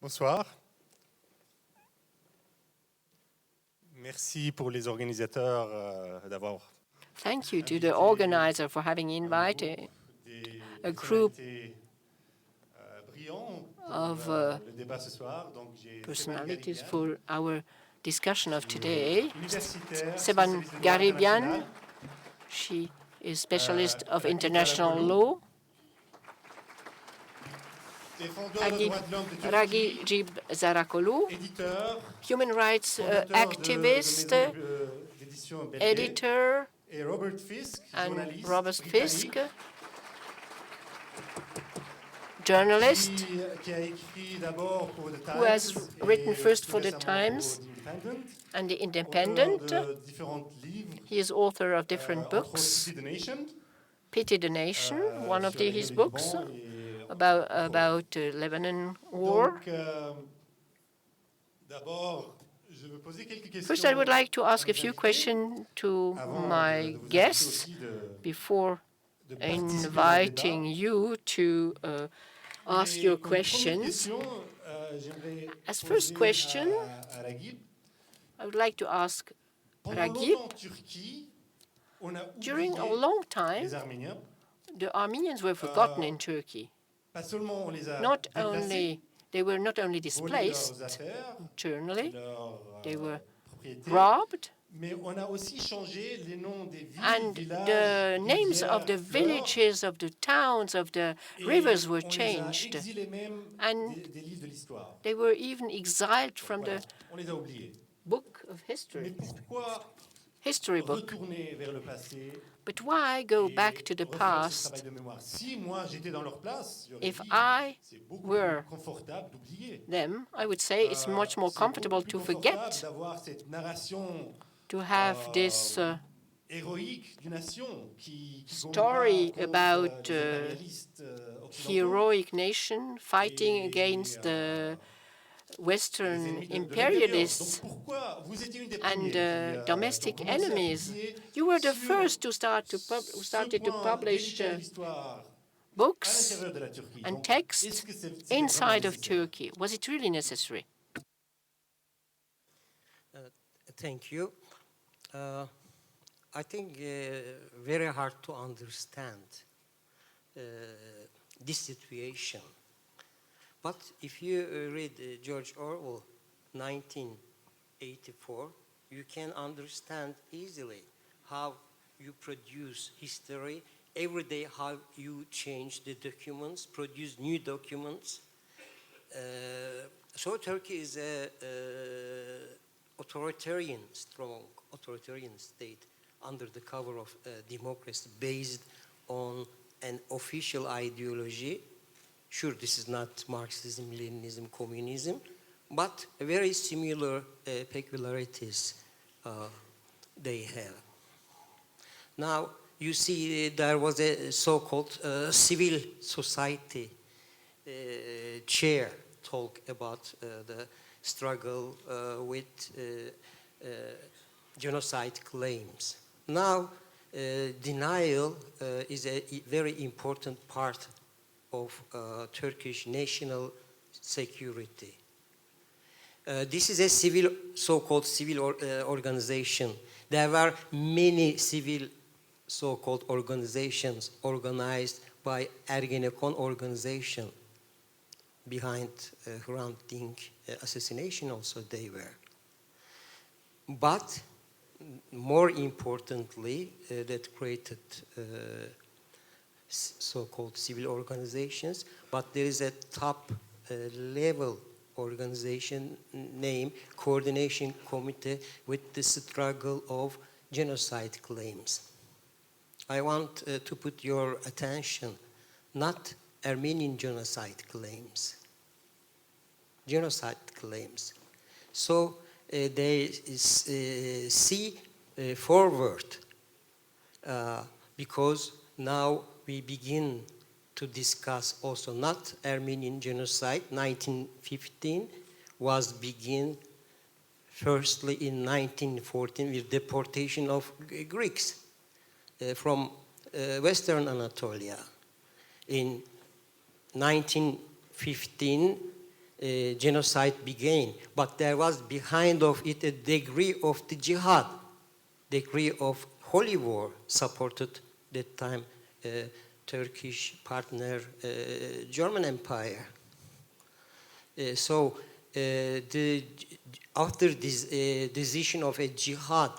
Bonsoir. Merci pour les organisateurs d'avoir. Thank you to the organizer for having invited a group of personalities for our discussion of today. Sévane Garibian, she is specialist of international law. Ragip Zarakolu, human rights activist, editor, and Robert Fisk, journalist, who has written first for the Times and the Independent. He is author of different books. Pity the Nation, one of his books, about Lebanon war. First, I would like to ask a few questions to my guests before inviting you to ask your questions. As first question, I would like to ask Ragip. During a long time, the Armenians were forgotten in Turkey. They were not only displaced internally, they were robbed, and the names of the villages, of the towns, of the rivers were changed, and they were even exiled from the book of history book. But why go back to the past? If I were them, I would say it's much more comfortable to forget, to have this story about heroic nation fighting against the Western imperialists and domestic enemies. You were the first to started to publish books and texts inside of Turkey. Was it really necessary? Thank you. I think very hard to understand this situation. But if you read George Orwell, 1984, you can understand easily how you produce history, every day how you change the documents, produce new documents. So Turkey is a strong authoritarian state under the cover of democracy based on an official ideology. Sure, this is not Marxism, Leninism, communism, but very similar peculiarities they have. Now, you see there was a so-called civil society chair talk about the struggle with genocide claims. Now, denial is a very important part of Turkish national security. This is a so-called civil organization. There were many civil so-called organizations organized by Ergenekon organization. Behind Hrant Dink assassination also they were. But more importantly, that created so-called civil organizations, but there is a top level organization named Coordination Committee with the struggle of genocide claims. I want to put your attention, not Armenian genocide claims, genocide claims. So they see forward because now we begin to discuss also not Armenian genocide. 1915 was begin firstly in 1914 with deportation of Greeks from Western Anatolia. In 1915, genocide began. But there was behind of it a degree of the jihad, degree of holy war supported that time Turkish partner German Empire. After this decision of a jihad,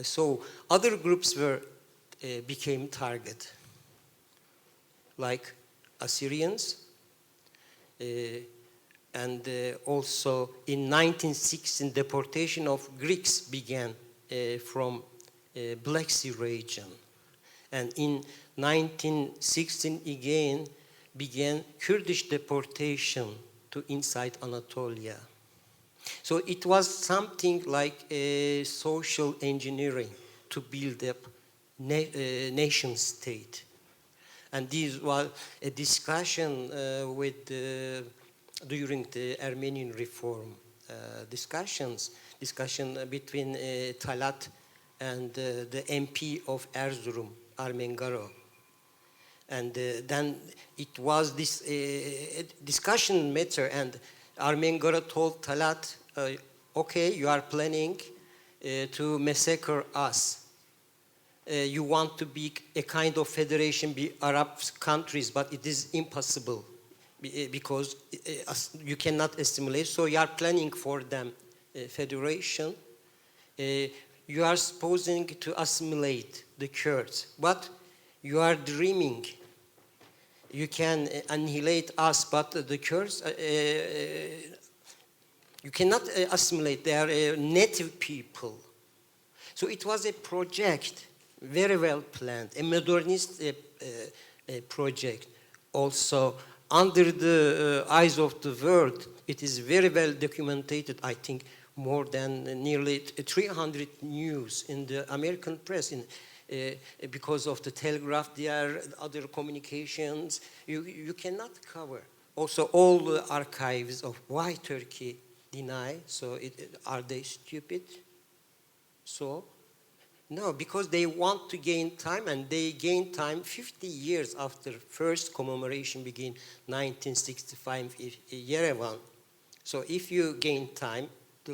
so other groups became target, like Assyrians, and also in 1916 deportation of Greeks began from Black Sea region, and in 1916 again began Kurdish deportation to inside Anatolia. So it was something like a social engineering to build up nation state. And this was a discussion during the Armenian reform discussion between Talat and the MP of Erzurum, Armengaro. And then it was this discussion matter, and Armengaro told Talat, okay, you are planning to massacre us. You want to be a kind of federation, be Arab countries, but it is impossible because you cannot assimilate. So you are planning for them federation. You are supposing to assimilate the Kurds, but you are dreaming. You can annihilate us, but the Kurds, you cannot assimilate. They are native people. So it was a project, very well planned, a modernist project. Also, under the eyes of the world, it is very well documented, I think, more than nearly 300 news in the American press, because of the telegraph, there are other communications, you cannot cover. Also, all the archives of why Turkey deny, so are they stupid? So, no, because they want to gain time, and they gain time 50 years after first commemoration began, 1965 in Yerevan. So if you gain time, to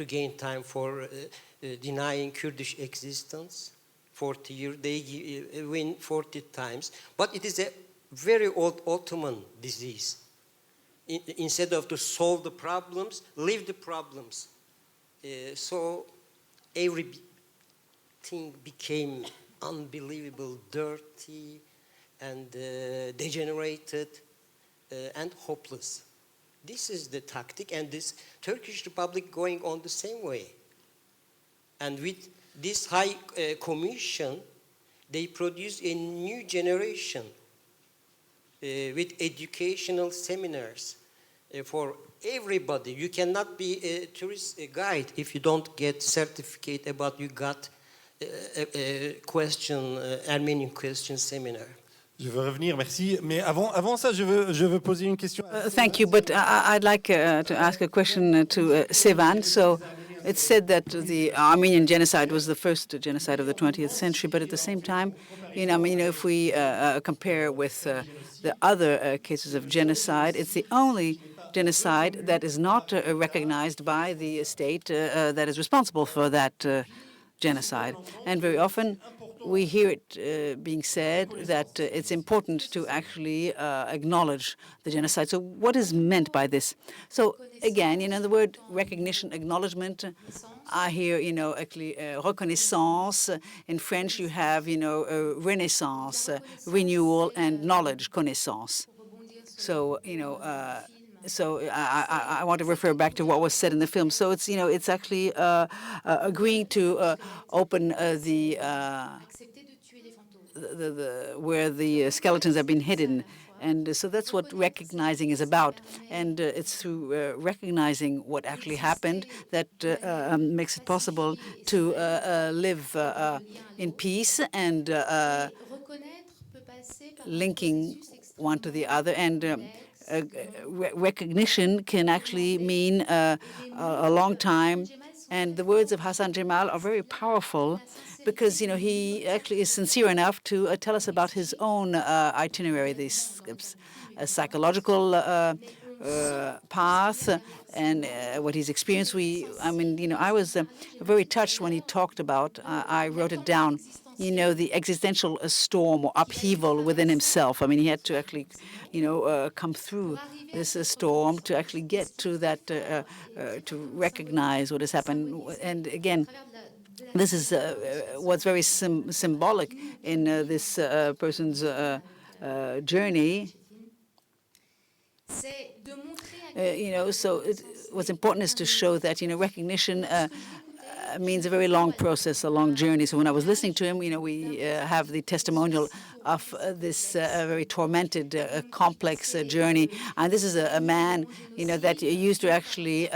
gain time for denying Kurdish existence, 40 years, they win 40 times. But it is a very old Ottoman disease. Instead of to solve the problems, leave the problems. So everything became unbelievable, dirty, and degenerated, and hopeless. This is the tactic, and this Turkish Republic going on the same way. And with this high commission, they produce a new generation with educational seminars for everybody. You cannot be a tourist guide if you don't get certificate about you got a question, Armenian question seminar. Je veux revenir, merci. Mais avant ça, je veux poser une question. Thank you, but I'd like to ask a question to Sévane. So it's said that the Armenian Genocide was the first genocide of the 20th century, but at the same time, if we compare with the other cases of genocide, it's the only genocide that is not recognized by the state that is responsible for that genocide. And very often we hear it being said that it's important to actually acknowledge the genocide. So what is meant by this? So again, the word recognition, acknowledgement, I hear, actually reconnaissance. In French, you have, renaissance, renewal, and knowledge, connaissance. So, so I want to refer back to what was said in the film. So it's, it's actually agreeing to open where the skeletons have been hidden. And so that's what recognizing is about. And it's through recognizing what actually happened that makes it possible to live in peace and linking one to the other. And recognition can actually mean a long time And the words of Hassan Jamal are very powerful because, he actually is sincere enough to tell us about his own itinerary, this psychological path and what he's experienced. I was very touched when he talked about, I wrote it down, the existential storm or upheaval within himself. He had to actually, come through this storm to actually get to that, to recognize what has happened. And again, this is what's very symbolic in this person's journey. So what's important is to show that, recognition means a very long process, a long journey. So when I was listening to him, we have the testimonial of this very tormented, complex journey. And this is a man, that used to actually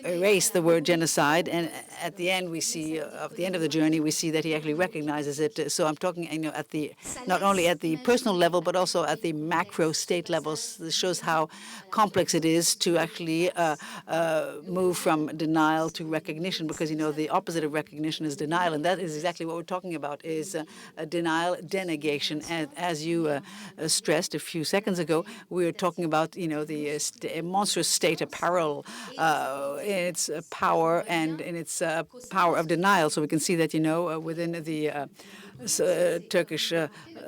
erase the word genocide, and at the end we see, at the end of the journey, we see that he actually recognizes it. So I'm talking, at the not only at the personal level but also at the macro state levels. This shows how complex it is to actually move from denial to recognition, because the opposite of recognition is denial, and that is exactly what we're talking about: is denial, denegation. And as you stressed a few seconds ago, we were talking about the monstrous state apparel in its power and in its power of denial. So we can see that, within the Turkish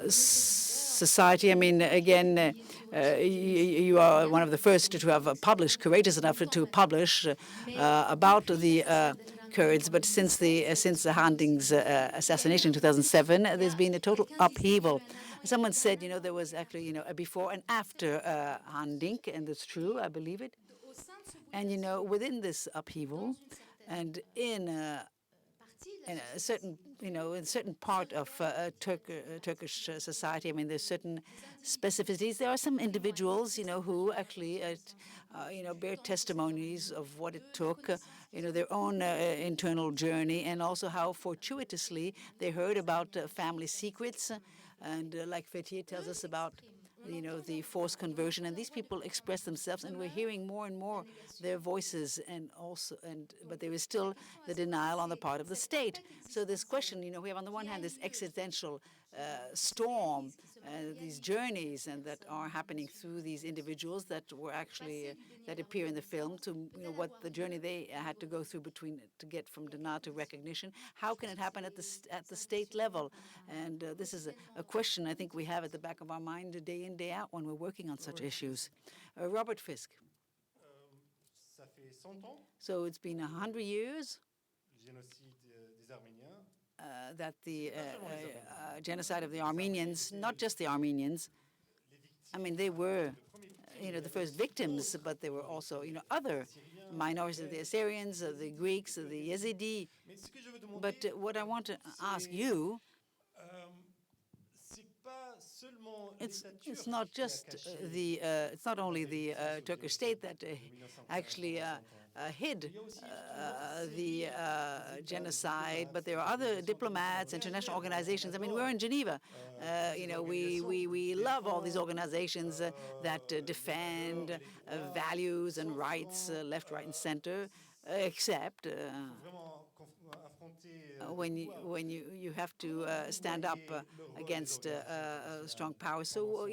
society. Again, you are one of the first to have published, courageous enough to publish about the Kurds. But since the Handing's assassination in 2007, there's been a total upheaval. Someone said, there was actually, a before and after Handing, and that's true. I believe it. And within this upheaval, and in a certain, in a certain part of Turkish society, there's certain specificities. There are some individuals, who actually, bear testimonies of what it took, their own internal journey, and also how fortuitously they heard about family secrets, and like FIFDH tells us about, the forced conversion, and these people express themselves, and we're hearing more and more their voices, but there is still the denial on the part of the state. So this question, we have on the one hand this existential storm, these journeys, and that are happening through these individuals that were actually that appear in the film, to what the journey they had to go through to get from denial to recognition. How can it happen at the state level? And this is a question I think we have at the back of our mind day in, day out when we're working on such issues. Robert Fisk. So it's been 100 years that the genocide of the Armenians, not just the Armenians. They were, the first victims, but there were also, other minorities, the Assyrians, the Greeks, the Yazidi. But what I want to ask you, it's not just it's not only the Turkish state that actually hid the genocide, but there are other diplomats, international organizations. We're in Geneva. We love all these organizations that defend values and rights, left, right, and center, except when you have to stand up against strong power. So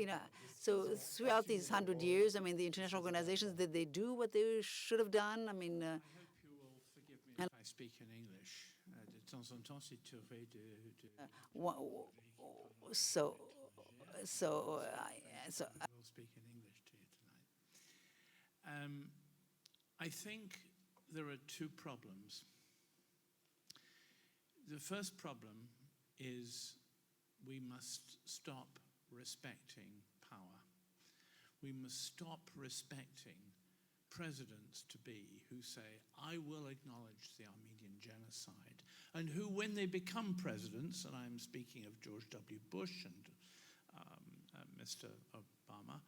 so throughout these 100 years, the international organizations, did they do what they should have done? I hope you will forgive me if I speak in English. De temps en temps, c'est tiré de. So I will speak in English to you tonight. I think there are two problems. The first problem is we must stop respecting power. We must stop respecting presidents-to-be who say, I will acknowledge the Armenian genocide, and who, when they become presidents, and I'm speaking of George W. Bush and Mr. Obama,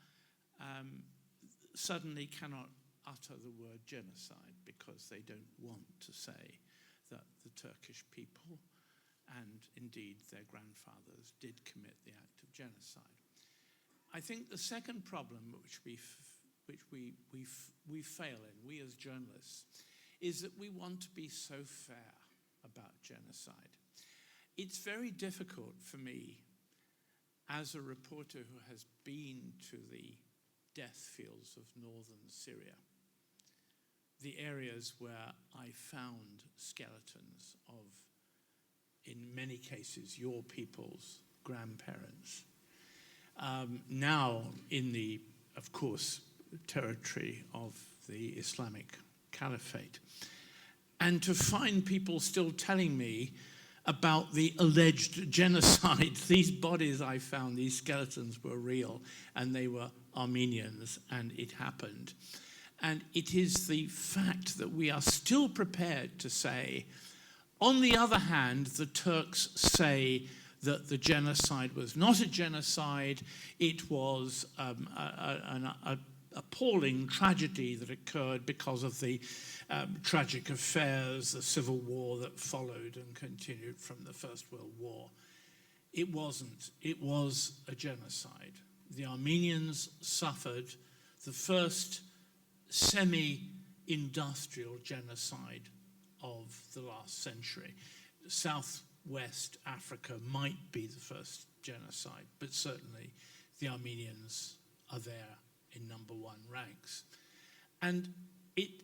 suddenly cannot utter the word genocide because they don't want to say that the Turkish people, and indeed their grandfathers, did commit the act of genocide. I think the second problem which we which we fail in, we as journalists, is that we want to be so fair about genocide. It's very difficult for me, as a reporter who has been to the death fields of northern Syria, the areas where I found skeletons of, in many cases, your people's grandparents. Now in the, of course, territory of the Islamic Caliphate. And to find people still telling me about the alleged genocide. These bodies I found, these skeletons were real, and they were Armenians, and it happened. And it is the fact that we are still prepared to say, on the other hand, the Turks say that the genocide was not a genocide, it was an appalling tragedy that occurred because of the tragic affairs, the civil war that followed and continued from the First World War. It wasn't. It was a genocide. The Armenians suffered the first semi-industrial genocide of the last century. Southwest Africa might be the first genocide, but certainly the Armenians are there in #1 ranks. And it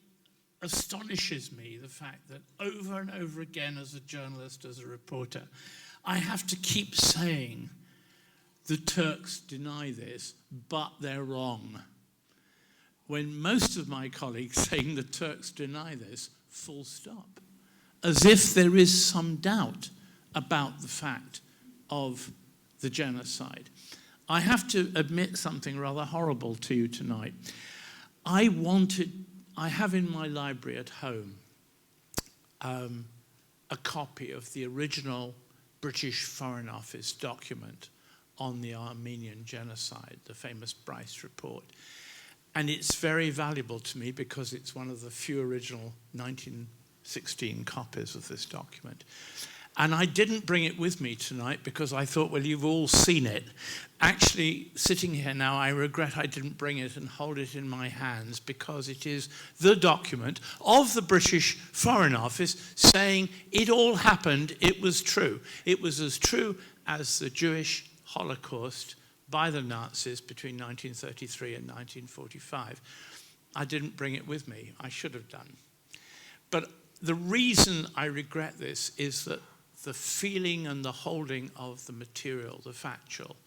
astonishes me, the fact that over and over again as a journalist, as a reporter, I have to keep saying the Turks deny this, but they're wrong. When most of my colleagues saying the Turks deny this, full stop. As if there is some doubt about the fact of the genocide. I have to admit something rather horrible to you tonight. I have in my library at home a copy of the original British Foreign Office document on the Armenian Genocide, the famous Bryce report. And it's very valuable to me because it's one of the few original 1916 copies of this document. And I didn't bring it with me tonight because I thought, well, you've all seen it. Actually, sitting here now, I regret I didn't bring it and hold it in my hands because it is the document of the British Foreign Office saying it all happened, it was true. It was as true as the Jewish Holocaust by the Nazis between 1933 and 1945. I didn't bring it with me. I should have done. But the reason I regret this is that the feeling and the holding of the material, the factual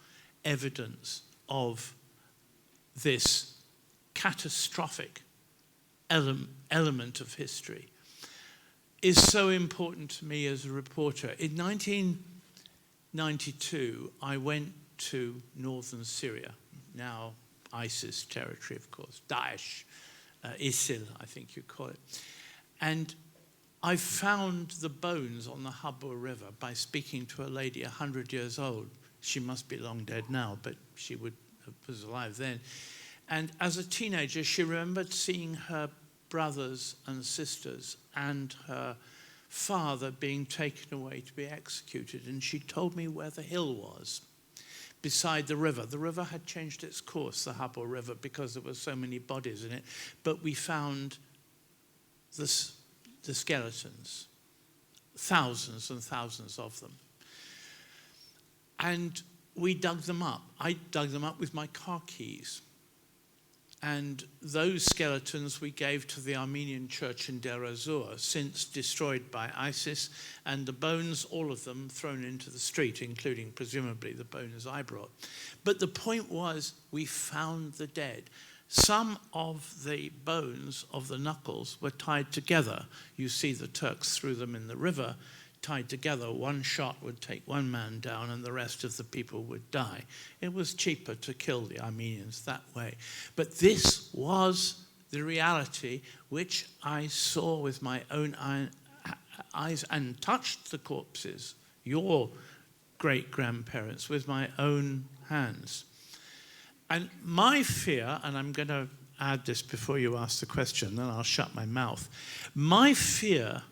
evidence of this catastrophic element of history is so important to me as a reporter. In 1992, I went to northern Syria, now ISIS territory, of course, Daesh, ISIL, I think you call it. And I found the bones on the Habur River by speaking to a lady 100 years old. She must be long dead now, but she was alive then. And as a teenager, she remembered seeing her brothers and sisters and her father being taken away to be executed. And she told me where the hill was, beside the river. The river had changed its course, the Habur River, because there were so many bodies in it. But we found the skeletons, thousands and thousands of them. And we dug them up. I dug them up with my car keys. And those skeletons we gave to the Armenian church in Deir ez-Zor, since destroyed by ISIS, and the bones, all of them, thrown into the street, including presumably the bones I brought. But the point was, we found the dead. Some of the bones of the knuckles were tied together. You see the Turks threw them in the river, tied together. One shot would take one man down and the rest of the people would die. It was cheaper to kill the Armenians that way. But this was the reality which I saw with my own eyes and touched the corpses, your great-grandparents, with my own hands. And my fear, and I'm going to add this before you ask the question, then I'll shut my mouth. My fear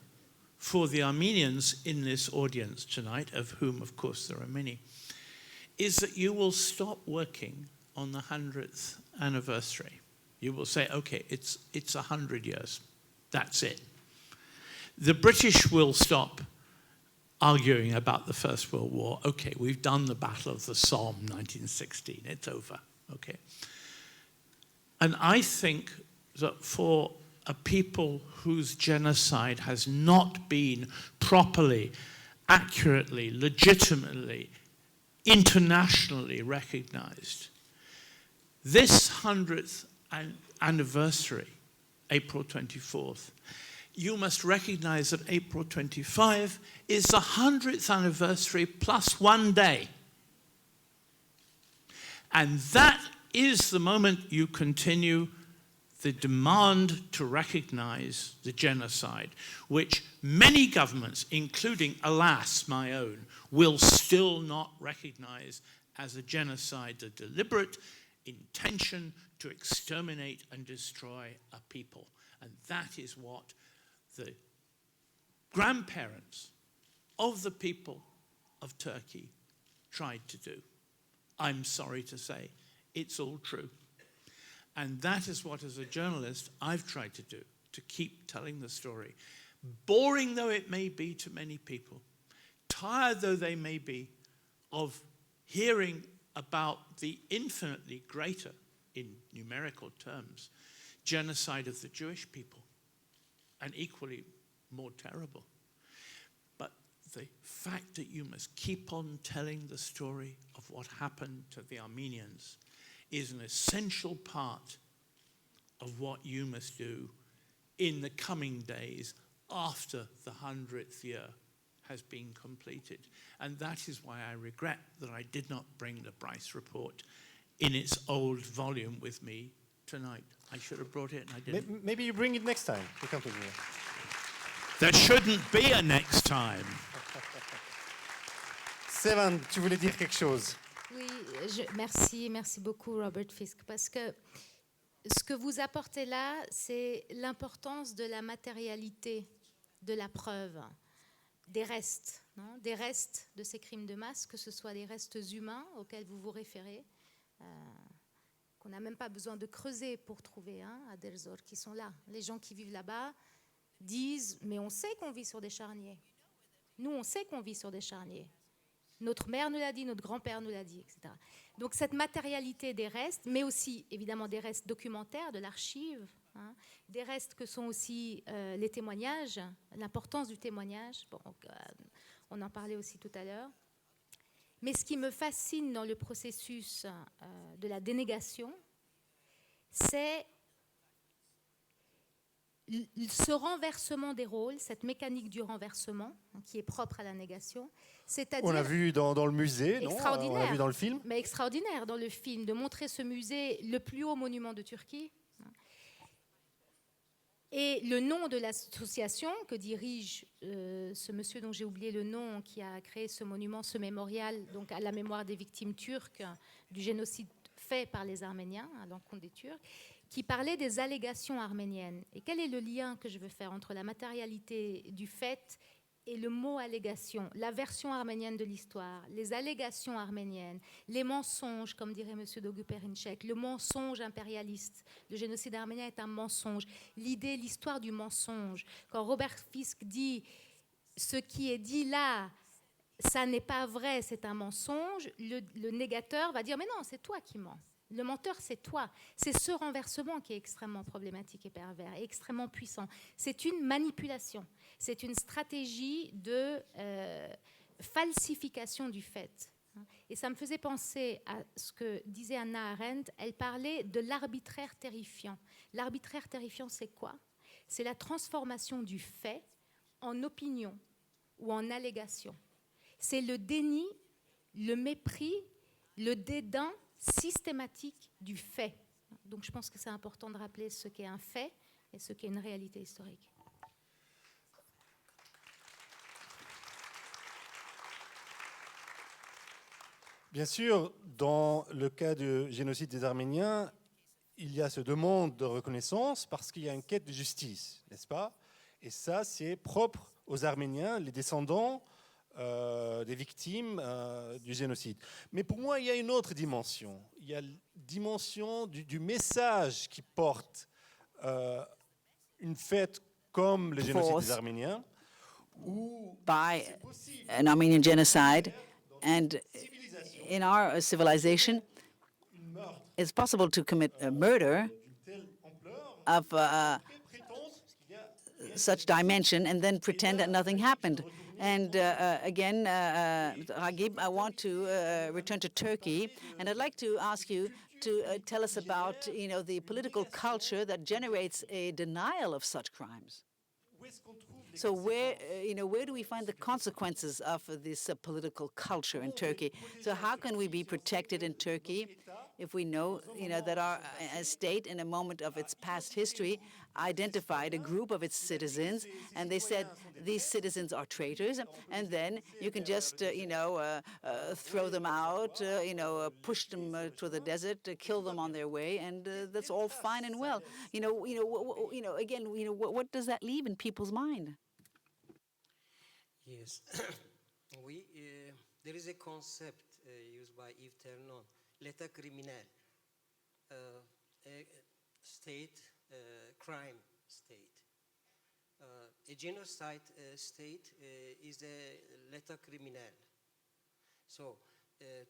for the Armenians in this audience tonight, of whom, of course, there are many, is that you will stop working on the 100th anniversary You will say, okay, it's 100 years. That's it. The British will stop arguing about the First World War. Okay, we've done the Battle of the Somme, 1916. It's over. Okay. And I think that for a people whose genocide has not been properly, accurately, legitimately, internationally recognized, this 100th anniversary, April 24th, you must recognize that April 25 is the 100th anniversary plus 1 day. And that is the moment you continue the demand to recognize the genocide, which many governments, including, alas, my own, will still not recognize as a genocide, the deliberate intention to exterminate and destroy a people. And that is what the grandparents of the people of Turkey tried to do. I'm sorry to say, it's all true. And that is what, as a journalist, I've tried to do, to keep telling the story. Boring though it may be to many people, tired though they may be of hearing about the infinitely greater, in numerical terms, genocide of the Jewish people, and equally more terrible. But the fact that you must keep on telling the story of what happened to the Armenians is an essential part of what you must do in the coming days after the 100th year has been completed. And that is why I regret that I did not bring the Bryce report in its old volume with me tonight. I should have brought it and I didn't. Maybe you bring it next time. We come to you. There shouldn't be a next time. Sévane, tu voulais dire quelque chose? Oui, merci beaucoup Robert Fisk, parce que ce que vous apportez là, c'est l'importance de la matérialité de la preuve, des restes, non, des restes de ces crimes de masse, que ce soit des restes humains auxquels vous vous référez, qu'on n'a même pas besoin de creuser pour trouver, à Derzor, qui sont là. Les gens qui vivent là-bas disent, mais on sait qu'on vit sur des charniers. Nous, on sait qu'on vit sur des charniers. Notre mère nous l'a dit, notre grand-père nous l'a dit, etc. Donc cette matérialité des restes, mais aussi évidemment des restes documentaires, de l'archive, des restes que sont aussi les témoignages, l'importance du témoignage, bon, on en parlait aussi tout à l'heure. Mais ce qui me fascine dans le processus de la dénégation, c'est ce renversement des rôles, cette mécanique du renversement qui est propre à la négation. On l'a vu dans le musée, non? On l'a vu dans le film. Mais extraordinaire dans le film, de montrer ce musée, le plus haut monument de Turquie. Et le nom de l'association que dirige ce monsieur dont j'ai oublié le nom, qui a créé ce monument, ce mémorial, donc à la mémoire des victimes turques du génocide fait par les Arméniens à l'encontre des Turcs, qui parlait des allégations arméniennes. Et quel est le lien que je veux faire entre la matérialité du fait et le mot allégation, la version arménienne de l'histoire, les allégations arméniennes, les mensonges, comme dirait M. Doguperinchek, le mensonge impérialiste. Le génocide arménien est un mensonge. L'idée, l'histoire du mensonge. Quand Robert Fisk dit « ce qui est dit là, ça n'est pas vrai, c'est un mensonge », le négateur va dire « mais non, c'est toi qui mens ». Le menteur, c'est toi. C'est ce renversement qui est extrêmement problématique et pervers, et extrêmement puissant. C'est une manipulation. C'est une stratégie de falsification du fait. Et ça me faisait penser à ce que disait Hannah Arendt. Elle parlait de l'arbitraire terrifiant. L'arbitraire terrifiant, c'est quoi? C'est la transformation du fait en opinion ou en allégation. C'est le déni, le mépris, le dédain systématique du fait. Donc je pense que c'est important de rappeler ce qu'est un fait et ce qu'est une réalité historique. Bien sûr, dans le cas du génocide des Arméniens, il y a ce demande de reconnaissance parce qu'il y a une quête de justice, n'est-ce pas? Et ça, c'est propre aux Arméniens, les descendants des victimes du génocide. Mais pour moi, il y a une autre dimension. Il y a la dimension du message qui porte une fête comme le génocide des Arméniens, où by an Armenian genocide, and in our civilization, it's possible to commit a murder of such dimension and then pretend that nothing happened. And again, Ragip, I want to return to Turkey, and I'd like to ask you to tell us about, the political culture that generates a denial of such crimes. So where do we find the consequences of this political culture in Turkey? So how can we be protected in Turkey if we know, that our state, in a moment of its past history, identified a group of its citizens, and they said these citizens are traitors, and then you can just, throw them out, push them to the desert, kill them on their way, and that's all fine and well. Again, what does that leave in people's mind? Yes, there is a concept used by Yves Ternon, l'état criminel, a state, crime state. A genocide state is a l'état criminel. So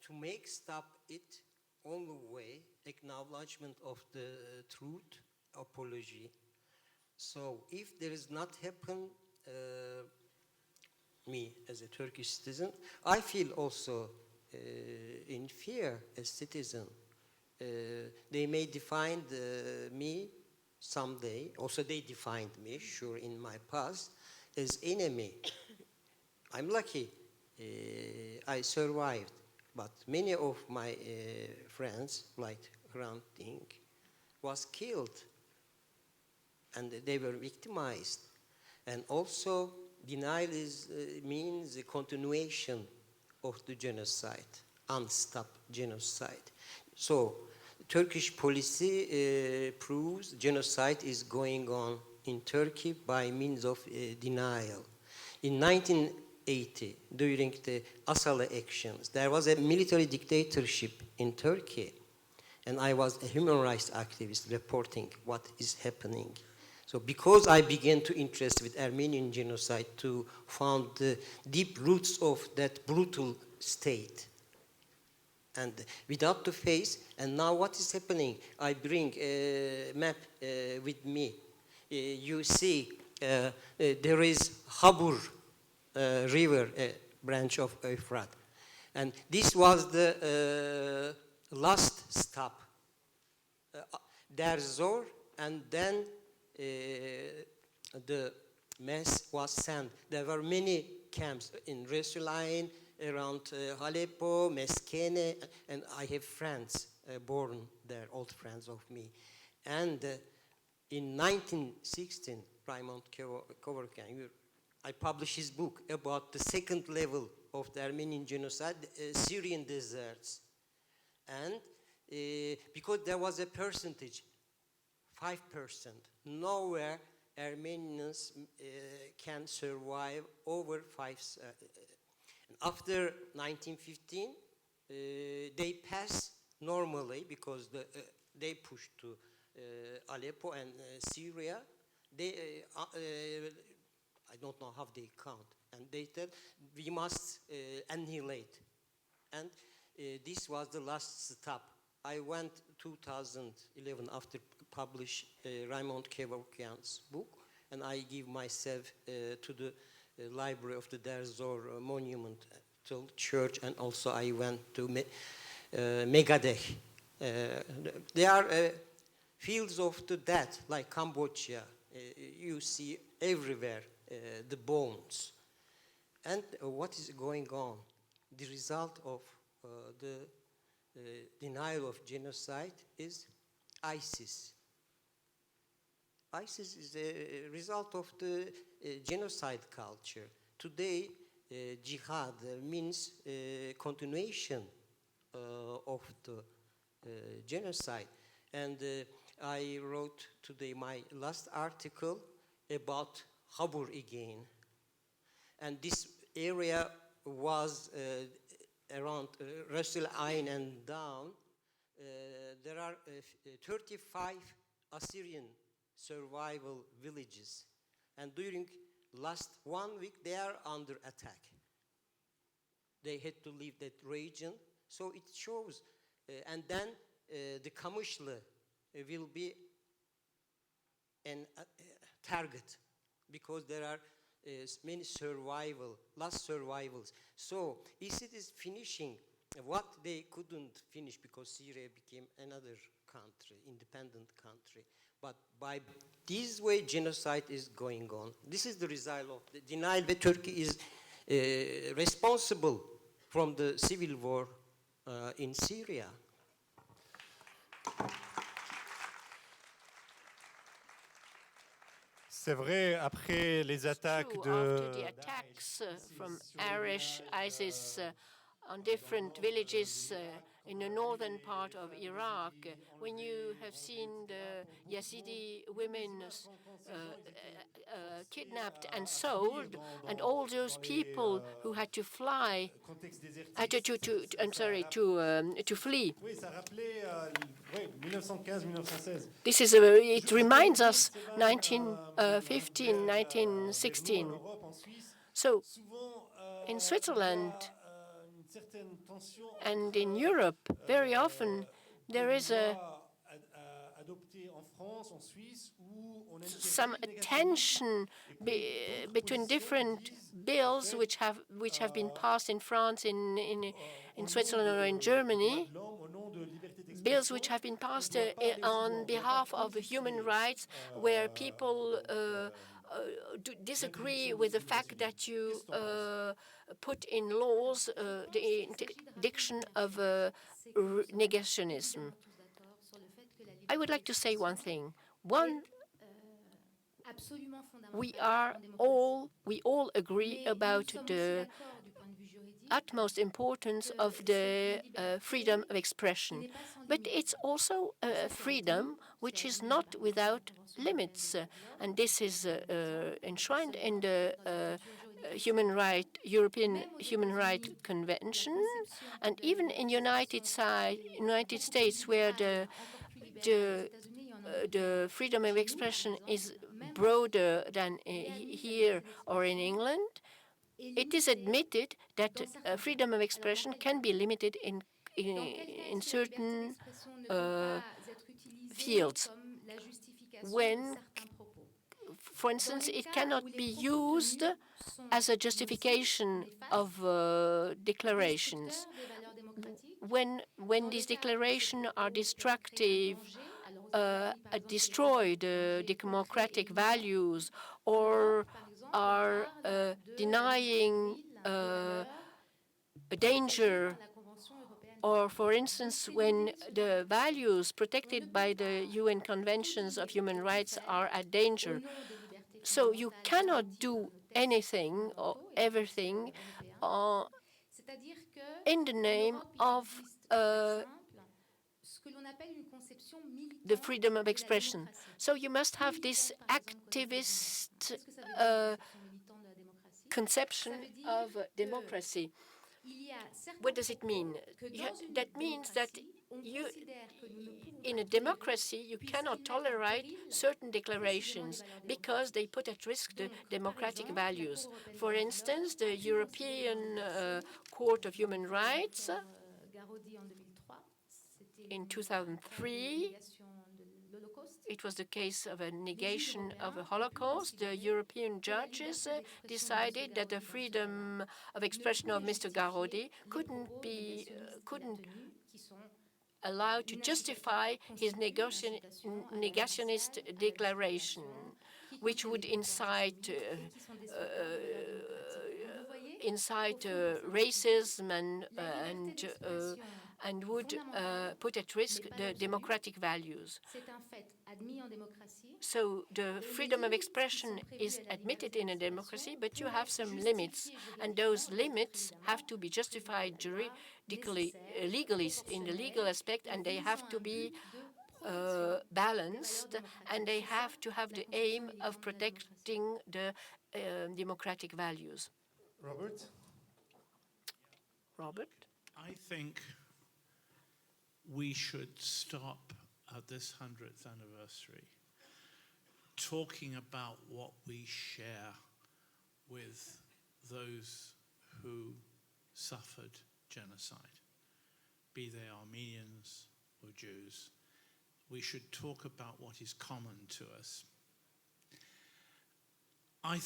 to make stop it, only way, acknowledgement of the truth, apology. So if there is not happen, me as a Turkish citizen, I feel also in fear as citizen. They may define me someday, also they defined me, sure, in my past, as enemy. I'm lucky, I survived, but many of my friends, like Hrant Dink, was killed, and they were victimized. And also, denial means a continuation of the genocide, unstopped genocide. So, Turkish policy proves genocide is going on in Turkey by means of denial. In 1980, during the Asala actions, there was a military dictatorship in Turkey, and I was a human rights activist reporting what is happening. So because I began to interest with Armenian genocide to find the deep roots of that brutal state, and without the face, and now what is happening? I bring a map with me. You see there is Habur river, a branch of Euphrates. And this was the last stop. Derzor, and then the mass was sent. There were many camps in Resulayn, around Aleppo, Meskene, and I have friends born there, old friends of me. And in 1916, Raymond Kevorkian, I published his book about the second level of the Armenian genocide, Syrian deserts. And because there was a percentage, 5%, nowhere Armenians can survive over 5. After 1915, they pass normally because they pushed to Aleppo and Syria. They, I don't know how they count, and they said we must annihilate. And this was the last stop. I went 2011 after publish Raymond Kevorkian's book, and I give myself to the library of the Derzor Monumental Church, and also I went to Megadech. There are fields of the dead, like Cambodia. You see everywhere the bones. And what is going on? The result of the denial of genocide is ISIS. ISIS is a result of the genocide culture. Today, jihad means continuation of the genocide. And I wrote today my last article about Habur again. And this area was around Russell Ain and down, there are 35 Assyrian survival villages. And during last 1 week, they are under attack. They had to leave that region. So it shows. And then the Kamışlı will be a target because there are many last survivals. So ISIS is finishing what they couldn't finish because Syria became another country, independent country. But by this way, genocide is going on. This is the result of the denial that Turkey is responsible from the civil war in Syria. C'est vrai, après les attaques After the attacks from Irish ISIS on different villages in the northern part of Iraq, when you have seen the Yazidi women kidnapped and sold, and all those people who had to fly, to flee. Oui, ça rappelait 1915-1916. It reminds us 1915, 1916. So in Switzerland and in Europe, very often there is some tension between different bills which have been passed in France, in Switzerland, or in Germany. Bills which have been passed on behalf of human rights, where people disagree with the fact that you put in laws the interdiction of negationism. I would like to say one thing. We all agree about the utmost importance of the freedom of expression. But it's also a freedom which is not without limits. And this is enshrined in the European Human Rights Convention, and even in United States, where the freedom of expression is broader than here or in England. It is admitted that freedom of expression can be limited in certain fields. When, for instance, it cannot be used as a justification of declarations. When these declarations are destructive, destroy the democratic values, or are denying a danger, or, for instance, when the values protected by the UN Conventions of Human Rights are at danger. So you cannot do anything or everything in the name of the freedom of expression. So you must have this activist conception of democracy. What does it mean? That means that in a democracy, you cannot tolerate certain declarations because they put at risk the democratic values. For instance, the European Court of Human Rights in 2003, it was the case of a negation of a Holocaust. The European judges decided that the freedom of expression of Mr. Garodi couldn't allow to justify his negationist declaration, which would incite racism and would put at risk the democratic values. So the freedom of expression is admitted in a democracy, but you have some limits, and those limits have to be justified legally in the legal aspect, and they have to be balanced, and they have to have the aim of protecting the democratic values. Robert? Robert? I think we should stop at this 100th anniversary talking about what we share with those who suffered genocide, be they Armenians or Jews. We should talk about what is common to us. I'm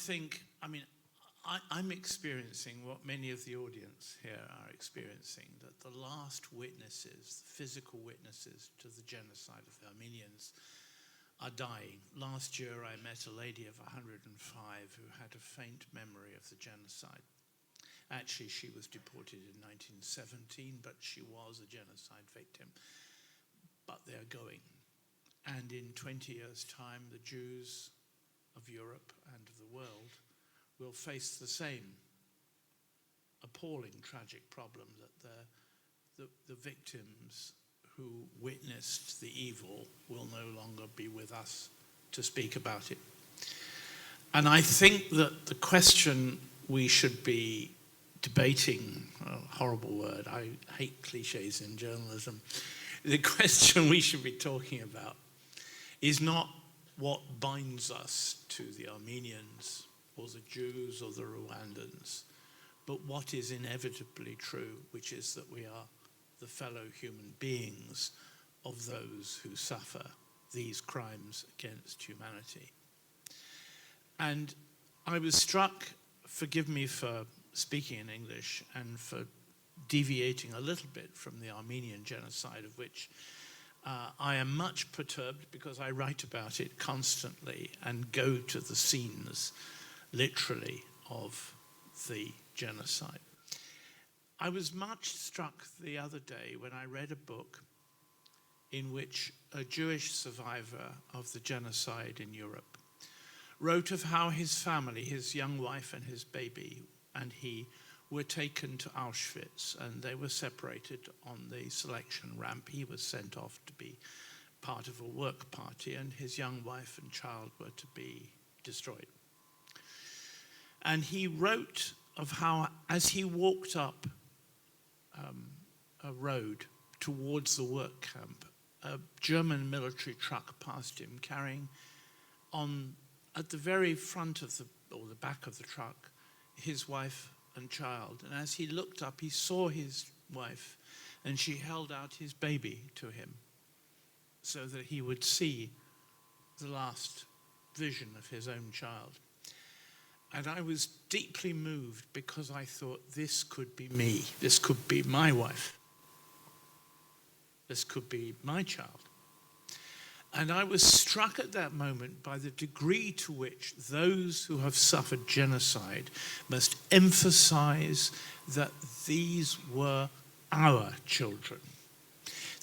experiencing what many of the audience here are experiencing, that the last witnesses, physical witnesses to the genocide of the Armenians are dying. Last year I met a lady of 105 who had a faint memory of the genocide. Actually, she was deported in 1917, but she was a genocide victim. But they're going. And in 20 years' time, the Jews of Europe and of the world will face the same appalling, tragic problem that the victims who witnessed the evil will no longer be with us to speak about it. And I think that the question we should be debating, a horrible word, I hate cliches in journalism, the question we should be talking about is not what binds us to the Armenians or the Jews or the Rwandans, but what is inevitably true, which is that we are the fellow human beings of those who suffer these crimes against humanity. And I was struck, forgive me for speaking in English and for deviating a little bit from the Armenian genocide, of which I am much perturbed because I write about it constantly and go to the scenes, literally, of the genocide. I was much struck the other day when I read a book in which a Jewish survivor of the genocide in Europe wrote of how his family, his young wife and his baby, and he were taken to Auschwitz, and they were separated on the selection ramp. He was sent off to be part of a work party, and his young wife and child were to be destroyed. And he wrote of how, as he walked up a road towards the work camp, a German military truck passed him carrying on, at the very front of the back of the truck, his wife and child. And as he looked up, he saw his wife, and she held out his baby to him so that he would see the last vision of his own child. And I was deeply moved because I thought, this could be me. This could be my wife. This could be my child. And I was struck at that moment by the degree to which those who have suffered genocide must emphasize that these were our children.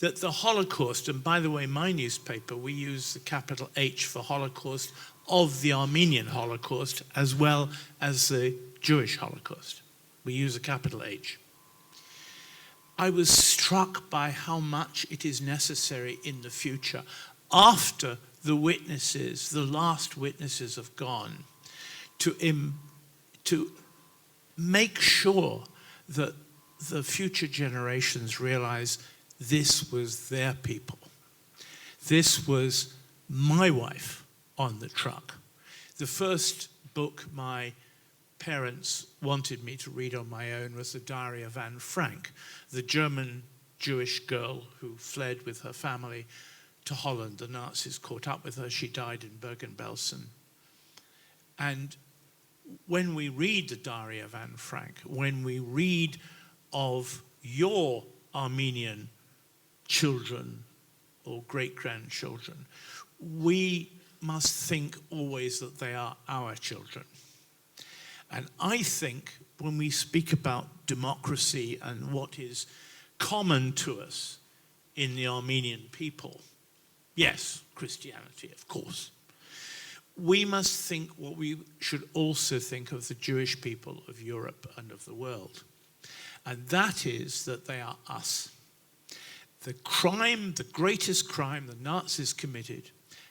That the Holocaust, and by the way, my newspaper, we use the capital H for Holocaust, of the Armenian Holocaust as well as the Jewish Holocaust. We use a capital H. I was struck by how much it is necessary in the future, after the witnesses, the last witnesses have gone, to make sure that the future generations realize this was their people. This was my wife on the truck. The first book my parents wanted me to read on my own was The Diary of Anne Frank, the German Jewish girl who fled with her family to Holland. The Nazis caught up with her. She died in Bergen-Belsen. And when we read the Diary of Anne Frank, when we read of your Armenian children or great-grandchildren, we must think always that they are our children. And I think when we speak about democracy and what is common to us in the Armenian people, yes, Christianity, of course, we must think what we should also think of the Jewish people of Europe and of the world. And that is that they are us. The crime, the greatest crime the Nazis committed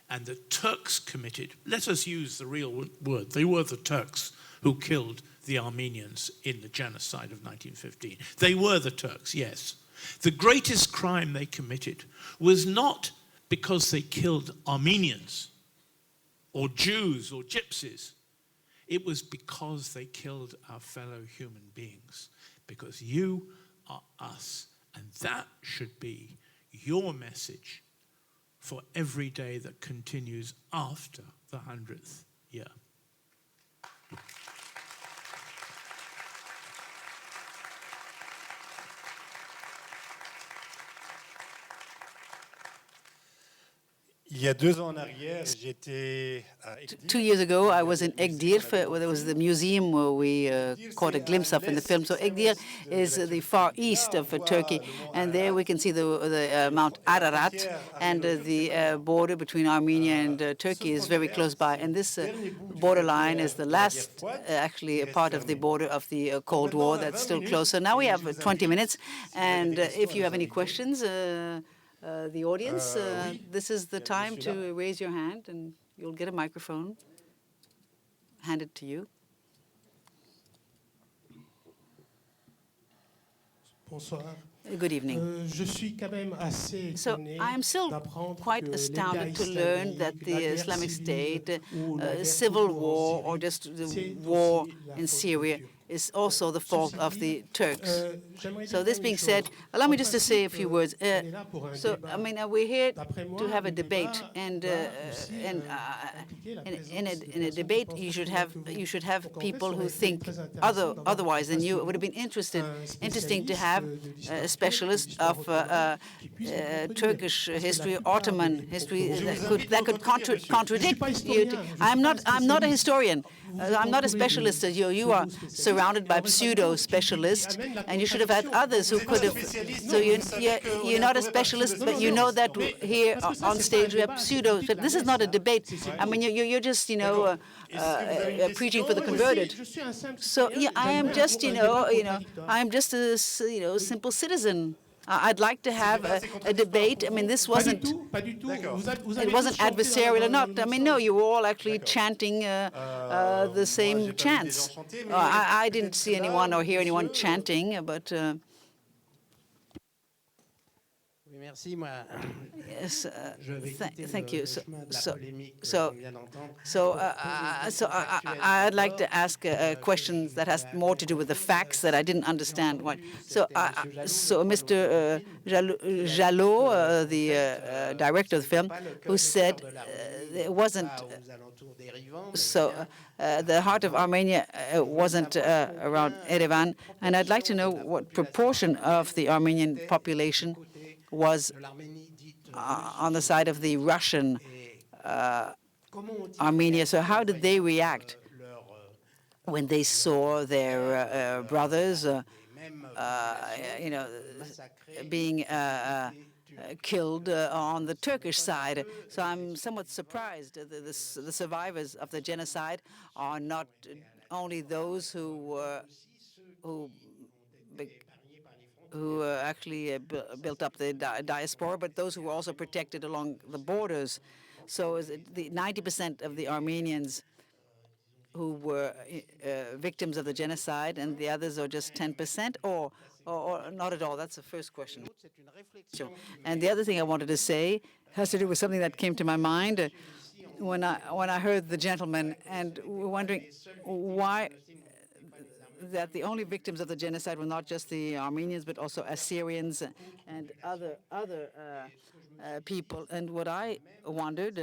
and the Turks committed, let us use the real word, they were the Turks who killed the Armenians in the genocide of 1915. They were the Turks, yes. The greatest crime they committed was not because they killed Armenians or Jews or Gypsies. It was because they killed our fellow human beings, because you are us. And that should be your message for every day that continues after the 100th year. Il y a 2 ans en arrière, j'étais à 2 years ago, I was in Egdirf, where there was the museum where we caught a glimpse of in the film. So Egdirf is the far east of Turkey, and there we can see the Mount Ararat, and the border between Armenia and Turkey is very close by. And this borderline is the last, actually, a part of the border of the Cold War that's still close. So now we have 20 minutes, and if you have any questions, the audience, this is the time to raise your hand, and you'll get a microphone handed to you. Bonsoir. Good evening. Je suis quand même assez So étonné I am still d'apprendre quite que astounded to l'État learn that islamique, the la guerre Islamic civile State, ou la guerre civil toujours en war, or Syrie, just the c'est war aussi la in faute des Syria Turcs. is also the fault of the Turks. J'aimerais So dire this une being chose. said, allow En me just to say a principe, few words. on est là pour un So, débat. I mean, we're here D'après moi, to have a le debate, débat and doit aussi, impliquer la in présence de a personnes debate, qui you pensent should différemment have que vous. people Donc, en who fait, ça aurait think été très intéressant d'avoir otherwise than you. It en would have been face interesting to un have spécialiste de l'histoire a turque, specialist de l'histoire of ottomane, qui puisse me contredire. Turkish Parce que la history, plupart Ottoman des history propos- that could contradict you. I'm not a historian. I'm not a specialist as you. You are surrounded by pseudo-specialists, and you should have had others who could have. So you're not a specialist, but you know that here on stage we have pseudo. But this is not a debate. I mean, you're just preaching for the converted. So yeah, I am just I am just a simple citizen. I'd like to have a debate. I mean, this wasn't. It wasn't adversarial or not. I mean, no, you were all actually chanting the same chants. I didn't see anyone or hear anyone chanting, but. Yes, thank you. I'd like to ask a question that has more to do with the facts that I didn't understand. So Mr. Jalot, the director of the film, who said it wasn't. The heart of Armenia wasn't around Yerevan, and I'd like to know what proportion of the Armenian population was on the side of the Russian Armenia. So how did they react when they saw their brothers, being killed on the Turkish side? So I'm somewhat surprised that the survivors of the genocide are not only those who actually built up the diaspora, but those who were also protected along the borders. So is it the 90% of the Armenians who were victims of the genocide, and the others are just 10%, or not at all? That's the first question. And the other thing I wanted to say has to do with something that came to my mind when I heard the gentleman, and we're wondering why that the only victims of the genocide were not just the Armenians, but also Assyrians and other people. And what I wondered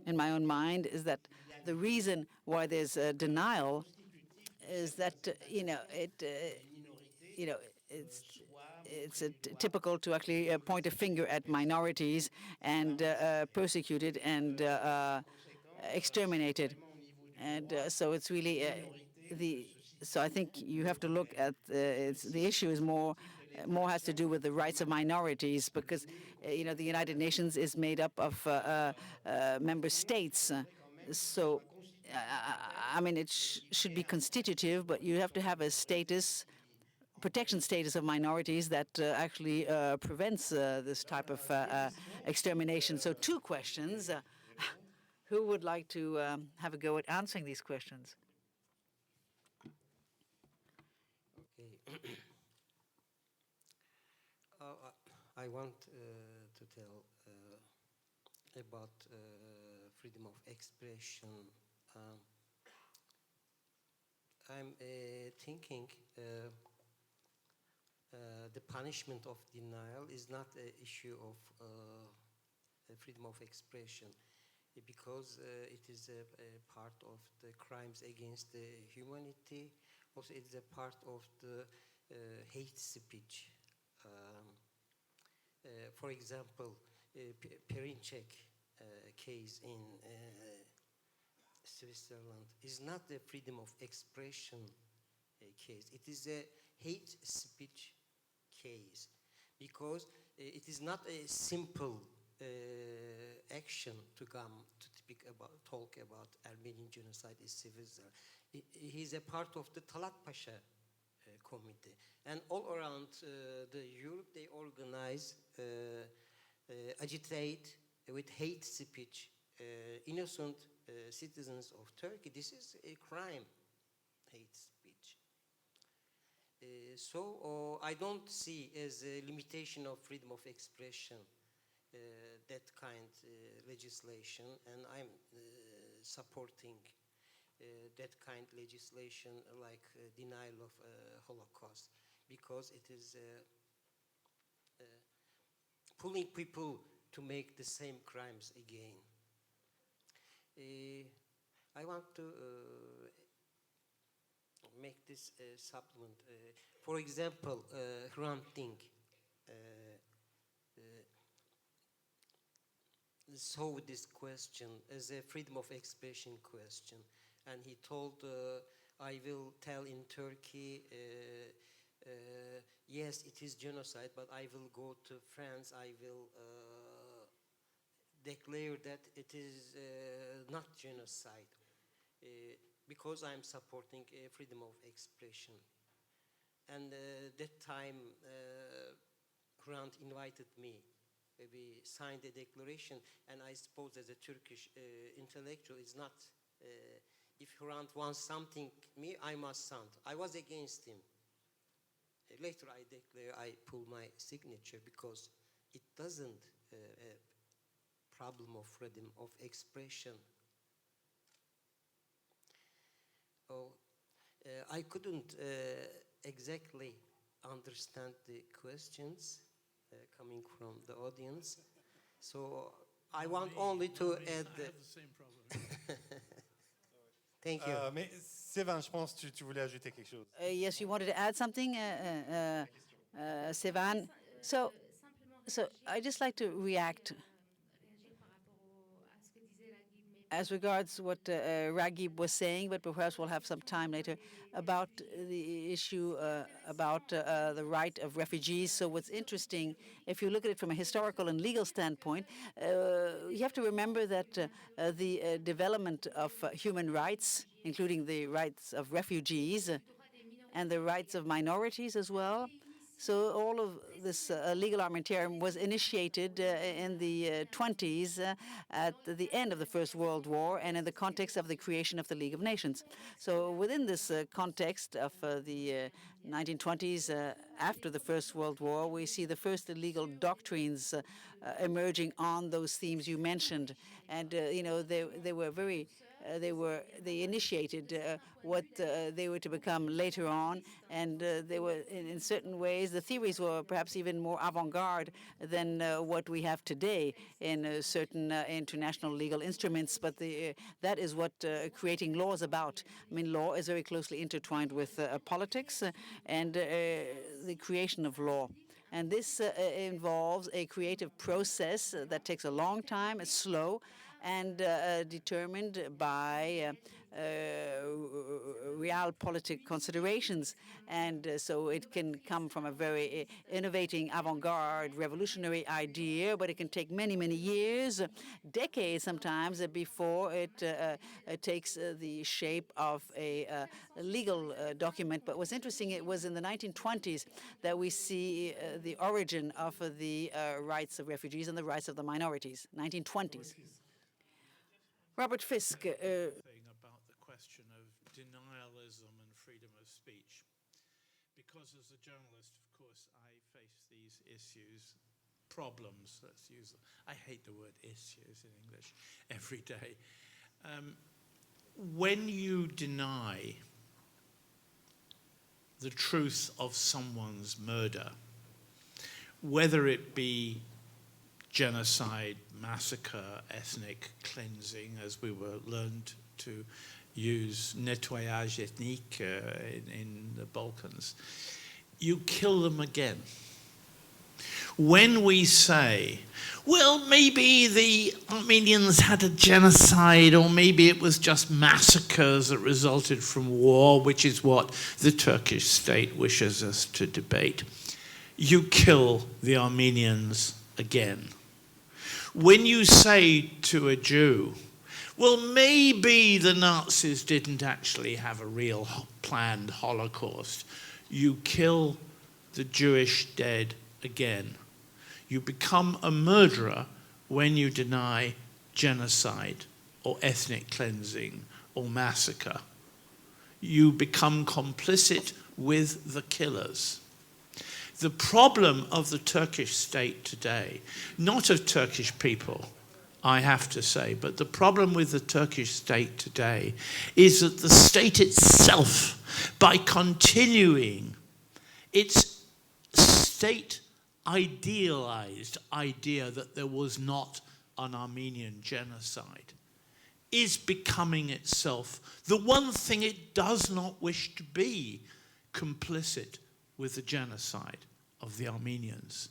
in my own mind is that the reason why there's denial is that it's typical to actually point a finger at minorities and persecuted and exterminated, and so it's really So I think you have to look at the issue is more has to do with the rights of minorities, because the United Nations is made up of member states. So I mean it should be constitutive, but you have to have a protection status of minorities that actually prevents this type of extermination. So 2 questions. Who would like to have a go at answering these questions? I want to tell about freedom of expression. I'm thinking the punishment of denial is not an issue of freedom of expression, because it is a part of the crimes against the humanity. Also, it is a part of the hate speech. For example, Perinçek case in Switzerland is not a freedom of expression case. It is a hate speech case, because it is not a simple action to come to talk about Armenian genocide in Switzerland. He is a part of the Talat Pasha committee, and all around the Europe they organize, agitate with hate speech innocent citizens of Turkey. This is a crime, hate speech. So I don't see as a limitation of freedom of expression that kind legislation, and I'm supporting that kind legislation like denial of Holocaust, because it is pulling people to make the same crimes again. I want to make this supplement. For example, Hrant Dink saw this question as a freedom of expression question, and he told, I will tell in Turkey, yes, it is genocide, but I will go to France, I will declare that it is not genocide, because I'm supporting freedom of expression. And that time, Hrant invited me. We signed a declaration, and I suppose as a Turkish intellectual, it's not, if Hrant wants something, me, I must sign. I was against him. Later I declare, I pull my signature, because it doesn't problem of freedom of expression. Oh, I couldn't exactly understand the questions coming from the audience, so I want only to add. I have the same problem. Thank you. Mais Sévane, je pense que tu voulais ajouter quelque chose. Yes, you wanted to add something, Sévane. So I just like to react as regards what Ragip was saying, but perhaps we'll have some time later about the issue about the right of refugees. So what's interesting, if you look at it from a historical and legal standpoint, you have to remember that the development of human rights, including the rights of refugees and the rights of minorities as well. So all of this legal armamentarium was initiated in the 20s at the end of the First World War and in the context of the creation of the League of Nations. So within this context of the 1920s, after the First World War, we see the first legal doctrines emerging on those themes you mentioned. And, you know, they were very they initiated what they were to become later on, and they were in certain ways the theories were perhaps even more avant-garde than what we have today in certain international legal instruments. But that is what creating law is about. I mean, law is very closely intertwined with politics and the creation of law. And this involves a creative process that takes a long time, it's slow, and determined by realpolitik considerations. And so it can come from a very innovating, avant-garde, revolutionary idea, but it can take many, many years, decades sometimes, before it takes the shape of a legal document. But what's interesting, it was in the 1920s that we see the origin of the rights of refugees and the rights of the minorities, 1920s. Robert Fisk. Thing about the question of denialism and freedom of speech, because because as a journalist, of course, I face these issues, problems, let's use them. I hate the word issues in English every day. When you deny the truth of someone's murder, whether it be genocide, massacre, ethnic cleansing, as we were learned to use nettoyage ethnique in the Balkans, you kill them again. When we say, well, maybe the Armenians had a genocide, or maybe it was just massacres that resulted from war, which is what the Turkish state wishes us to debate, you kill the Armenians again. When you say to a Jew, well, maybe the Nazis didn't actually have a real planned Holocaust, you kill the Jewish dead again. You become a murderer when you deny genocide or ethnic cleansing or massacre. You become complicit with the killers. The problem of the Turkish state today, not of Turkish people, I have to say, but the problem with the Turkish state today is that the state itself, by continuing its state idealized idea that there was not an Armenian genocide, is becoming itself the one thing it does not wish to be, complicit with the genocide of the Armenians.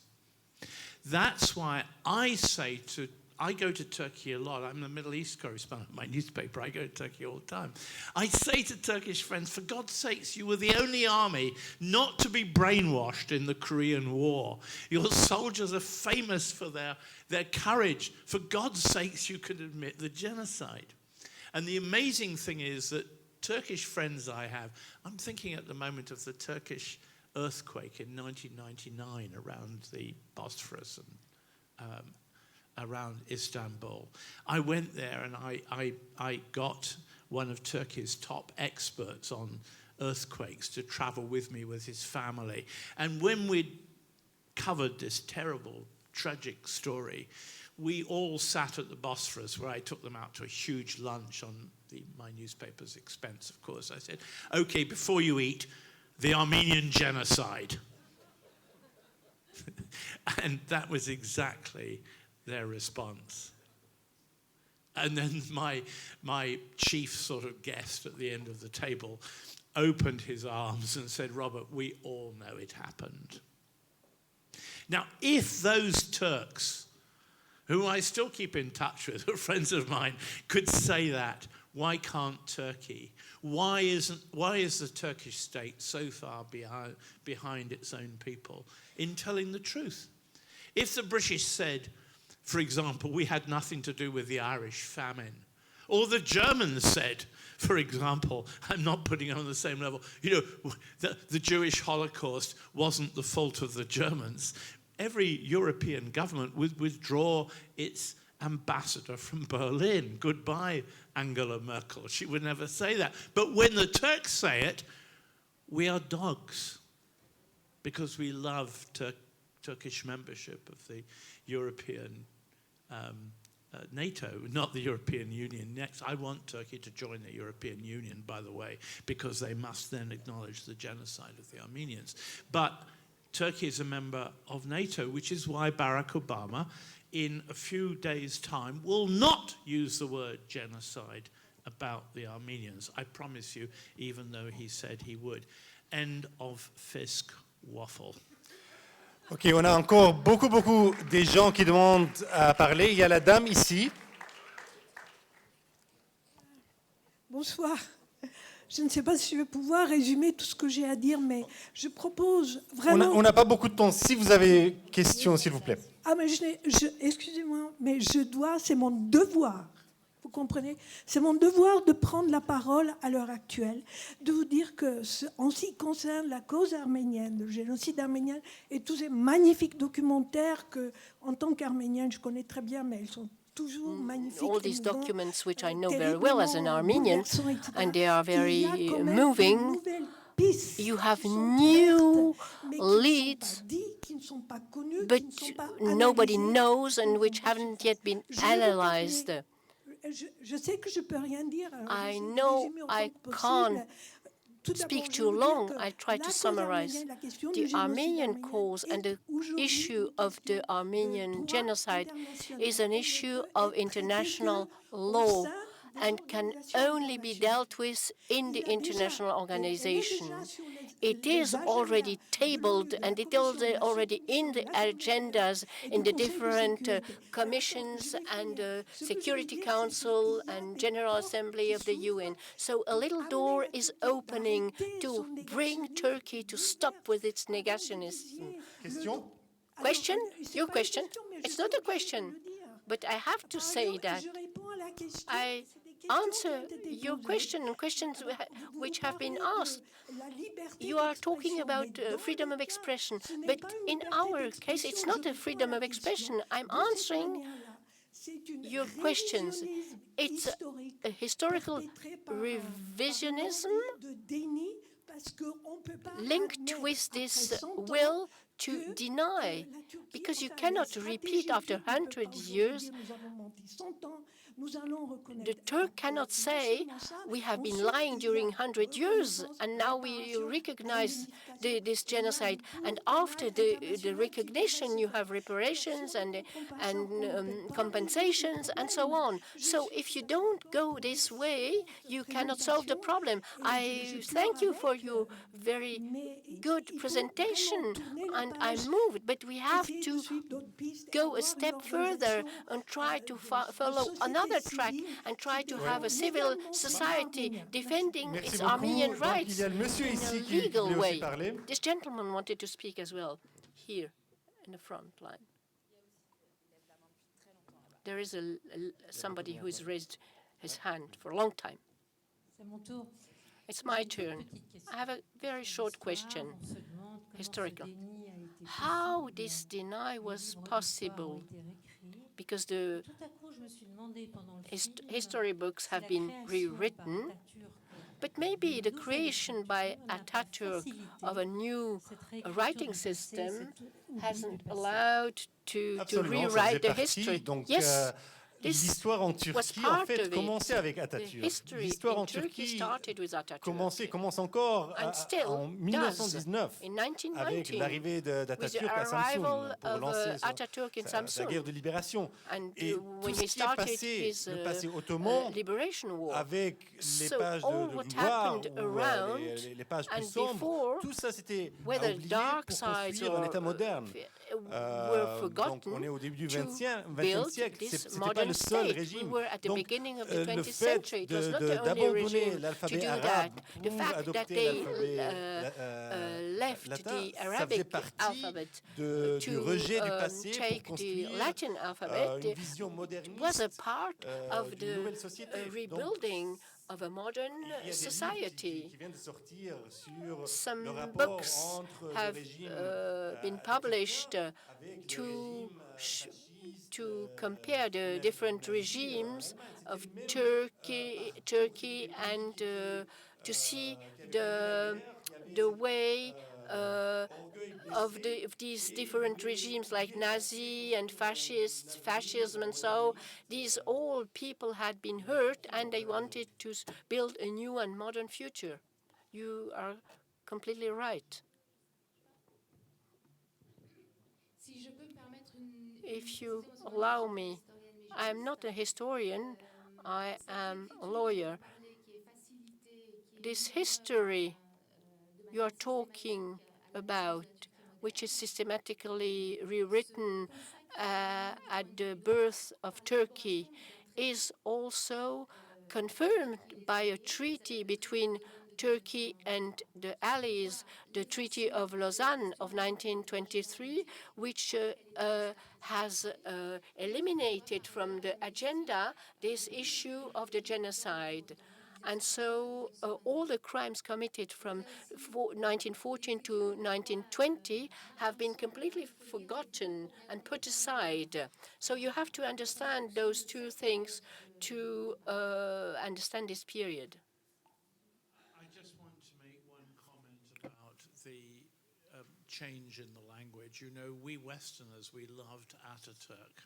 That's why I go to Turkey a lot. I'm the Middle East correspondent of my newspaper. I go to Turkey all the time. I say to Turkish friends, for God's sakes, you were the only army not to be brainwashed in the Korean War. Your soldiers are famous for their courage. For God's sakes, you could admit the genocide. And the amazing thing is that Turkish friends I have, I'm thinking at the moment of the Turkish earthquake in 1999 around the Bosphorus and around Istanbul. I went there and I got one of Turkey's top experts on earthquakes to travel with me with his family. And when we'd covered this terrible, tragic story, we all sat at the Bosphorus, where I took them out to a huge lunch on my newspaper's expense, of course. I said, okay, before you eat, the Armenian Genocide. And that was exactly their response. And then my chief sort of guest at the end of the table opened his arms and said, Robert, we all know it happened. Now, if those Turks, who I still keep in touch with, are friends of mine, could say that, why can't Turkey? Why is the Turkish state so far behind its own people in telling the truth? If the British said, for example, we had nothing to do with the Irish famine, or the Germans said, for example, I'm not putting it on the same level, the Jewish Holocaust wasn't the fault of the Germans, every European government would withdraw its ambassador from Berlin. Goodbye, Angela Merkel. She would never say that. But when the Turks say it, we are dogs, because we love Turkish membership of the European NATO, not the European Union. Next, I want Turkey to join the European Union, by the way, because they must then acknowledge the genocide of the Armenians. But Turkey is a member of NATO, which is why Barack Obama, in a few days' time, will not use the word genocide about the Armenians. I promise you, even though he said he would. End of Fisk waffle. Ok, on a encore beaucoup des gens qui demandent à parler. Il y a la dame ici. Bonsoir. Je ne sais pas si je vais pouvoir résumer tout ce que j'ai à dire, mais je propose vraiment... On n'a pas beaucoup de temps. Si vous avez question, s'il vous plaît. Ah, mais excusez-moi, mais c'est mon devoir. Vous comprenez? C'est mon devoir de prendre la parole à l'heure actuelle, de vous dire que, en ce qui concerne la cause arménienne, le génocide arménien et tous ces magnifiques documentaires que, en tant qu'Arménienne, je connais très bien, mais ils sont toujours magnifiques. All these documents which I know very well as an Armenian, and they are very moving, you have new leads, but nobody knows and which haven't yet been analyzed. I know I can't speak too long. I try to summarize. The Armenian cause and the issue of the Armenian genocide is an issue of international law and can only be dealt with in the international organization. It is already tabled and it is already in the agendas in the different commissions and Security Council and General Assembly of the UN. So a little door is opening to bring Turkey to stop with its negationism. Question? Your question? It's not a question, but I have to say that I answer your question and questions which have been asked. You are talking about freedom of expression, but in our case, it's not a freedom of expression. I'm answering your questions. It's a historical revisionism linked with this will to deny, because you cannot repeat after 100 years. The Turk cannot say, we have been lying during 100 years, and now we recognize this genocide. And after the recognition, you have reparations and compensations and so on. So if you don't go this way, you cannot solve the problem. I thank you for your very good presentation, and I'm moved, but we have to go a step further and try to follow another track and try to have a civil society defending its Armenian rights in a legal way. This gentleman wanted to speak as well, here in the front line. There is somebody who has raised his hand for a long time. It's my turn. I have a very short question, historical. How this deny was possible? Because the history books have been rewritten, but maybe the creation by Ataturk of a new writing system hasn't allowed to rewrite the history. Yes. L'histoire en Turquie, en fait, commençait avec Atatürk. L'histoire en Turquie commence encore en 1919, avec l'arrivée d'Atatürk à Samsun pour lancer sa guerre de libération. Et tout ce qui est passé, le passé ottoman, avec les pages de gloire ou les pages plus sombres, tout ça c'était oublié pour construire un État moderne. Donc on est au début du XXe siècle, c'était pas le seul régime. Donc le fait d'abandonner l'alphabet arabe pour adopter l'alphabet latin, ça faisait partie du rejet du passé pour construire une vision moderniste d'une nouvelle société. Of a modern society. Some books have been published to compare the different regimes of Turkey and to see the way of these different regimes like Nazi and fascism and so. These all people had been hurt and they wanted to build a new and modern future. You are completely right. If you allow me, I am not a historian, I am a lawyer. This history you are talking about, which is systematically rewritten at the birth of Turkey, is also confirmed by a treaty between Turkey and the Allies, the Treaty of Lausanne of 1923, which has eliminated from the agenda this issue of the genocide. And so all the crimes committed from 1914 to 1920 have been completely forgotten and put aside. So you have to understand those two things to understand this period. I just want to make one comment the change in the language. You know, we Westerners, we loved Ataturk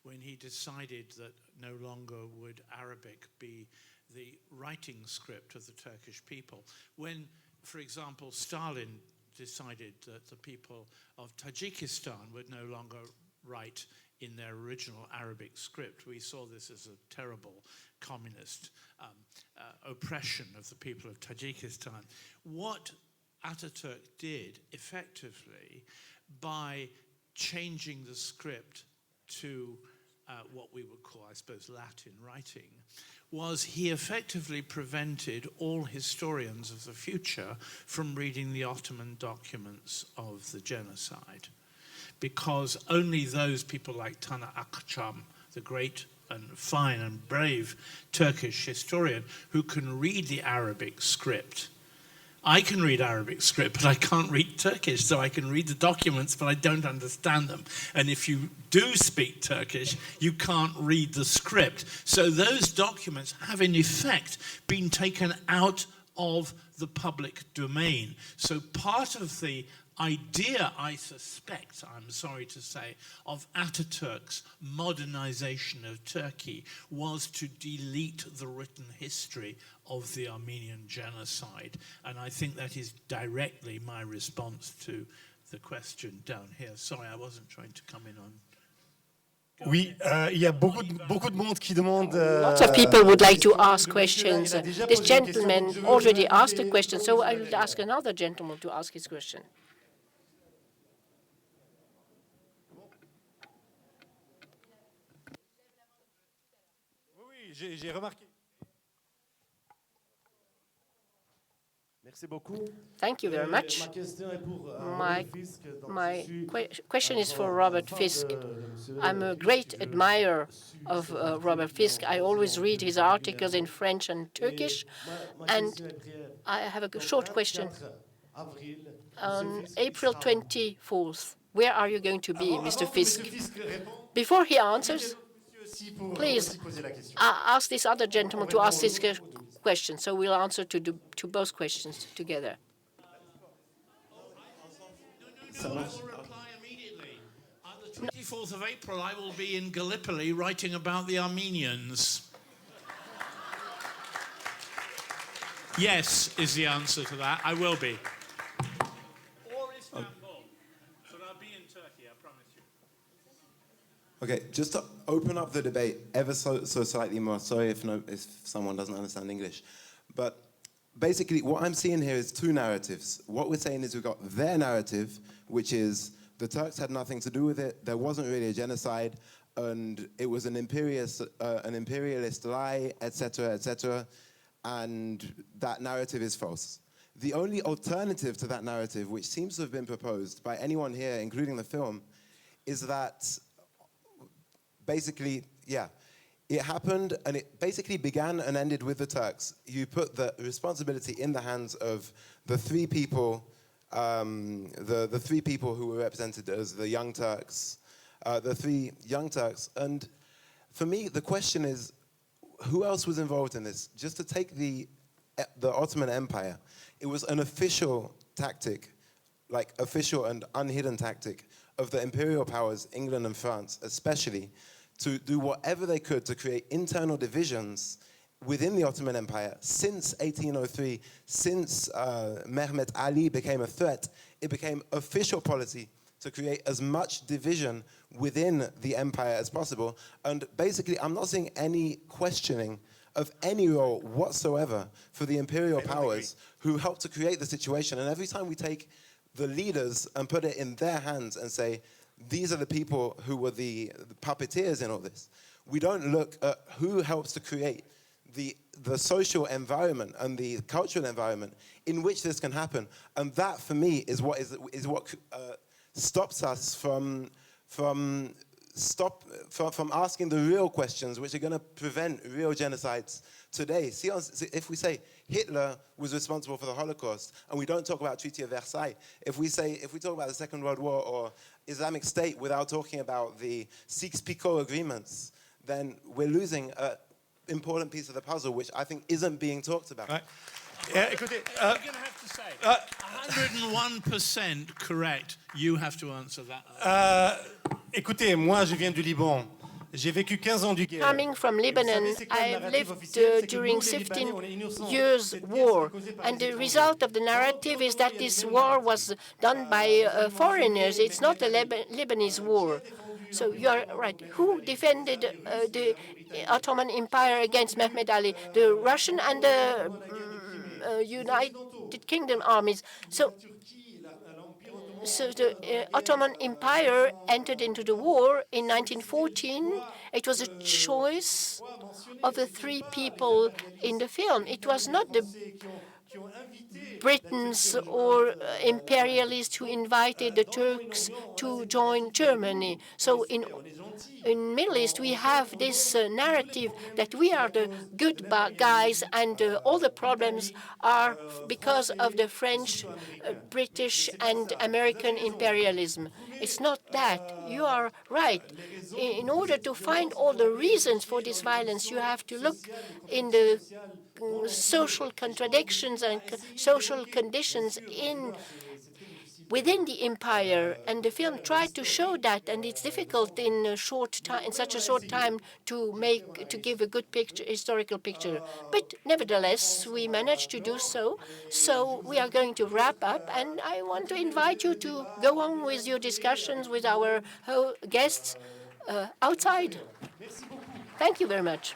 when he decided that no longer would Arabic be the writing script of the Turkish people. When, for example, Stalin decided that the people of Tajikistan would no longer write in their original Arabic script. We saw this as a terrible communist oppression of the people of Tajikistan. What Ataturk did effectively by changing the script to what we would call, I suppose, Latin writing, was he effectively prevented all historians of the future from reading the Ottoman documents of the genocide. Because only those people like Tana Akçam, the great and fine and brave Turkish historian, who can read the Arabic script. I can read Arabic script, but I can't read Turkish, so I can read the documents, but I don't understand them. And if you do speak Turkish, you can't read the script. So those documents have, in effect, been taken out of the public domain. So part of the idea, I suspect, I'm sorry to say, of Ataturk's modernization of Turkey was to delete the written history of the Armenian genocide. And I think that is directly my response to the question down here. Sorry, I wasn't trying to come in on... Oui, il y a beaucoup de monde qui demande... Lots of people would like to ask questions. This gentleman already asked a question, so I will ask another gentleman to ask his question. Oui, j'ai remarqué. Merci beaucoup. Thank you very much. My question is for Robert Fisk. I'm a great admirer of Robert Fisk. I always read his articles in French and Turkish. And I have a short question. On April 24th, where are you going to be, Mr. Fisk? Before he answers, please ask this other gentleman to ask this question, so we'll answer to both questions together. I will reply immediately. On the 24th of April, I will be in Gallipoli writing about the Armenians. Yes, is the answer to that. I will be. Or Istanbul. But I'll be in Turkey, I promise you. Okay, just to open up the debate ever so slightly more, sorry if someone doesn't understand English, but basically what I'm seeing here is two narratives. What we're saying is we've got their narrative, which is the Turks had nothing to do with it, there wasn't really a genocide, and it was an imperialist lie, etc., and that narrative is false. The only alternative to that narrative, which seems to have been proposed by anyone here, including the film, is that basically, it happened, and it basically began and ended with the Turks. You put the responsibility in the hands of the three people, the three people who were represented as the Young Turks, the three Young Turks. And for me, the question is, who else was involved in this? Just to take the Ottoman Empire, it was an official tactic, like official and unhidden tactic of the imperial powers, England and France especially, to do whatever they could to create internal divisions within the Ottoman Empire. Since 1803, since Mehmet Ali became a threat, it became official policy to create as much division within the empire as possible. And basically, I'm not seeing any questioning of any role whatsoever for the imperial powers who helped to create the situation. And every time we take the leaders and put it in their hands and say, these are the people who were the puppeteers in all this, we don't look at who helps to create the social environment and the cultural environment in which this can happen. And that, for me, is what stops us from asking the real questions which are going to prevent real genocides today. See, if we say Hitler was responsible for the Holocaust, and we don't talk about Treaty of Versailles, if we talk about the Second World War or Islamic State without talking about the Sykes-Picot agreements, then we're losing an important piece of the puzzle, which I think isn't being talked about. Ouais. Écoutez, You're going to have to say 101% correct. You have to answer that. écoutez, moi, je viens du Liban. J'ai vécu 15 ans du guerre. Coming from Lebanon, I have lived during 15 years war, and the result of the narrative is that this war was done by foreigners. It's not a Lebanese war. So you are right. Who defended the Ottoman Empire against Mehmed Ali? The Russian and the United Kingdom armies. So the Ottoman Empire entered into the war in 1914. It was a choice of the three people in the film. It was not the Britons or imperialists who invited the Turks to join Germany. So in Middle East, we have this narrative that we are the good guys and all the problems are because of the French, British, and American imperialism. It's not that. You are right. In order to find all the reasons for this violence, you have to look in the social contradictions and social conditions within the empire, and the film tried to show that, and it's difficult in such a short time to give a good historical picture. But nevertheless, we managed to do so. So we are going to wrap up, and I want to invite you to go on with your discussions with our guests outside. Thank you very much.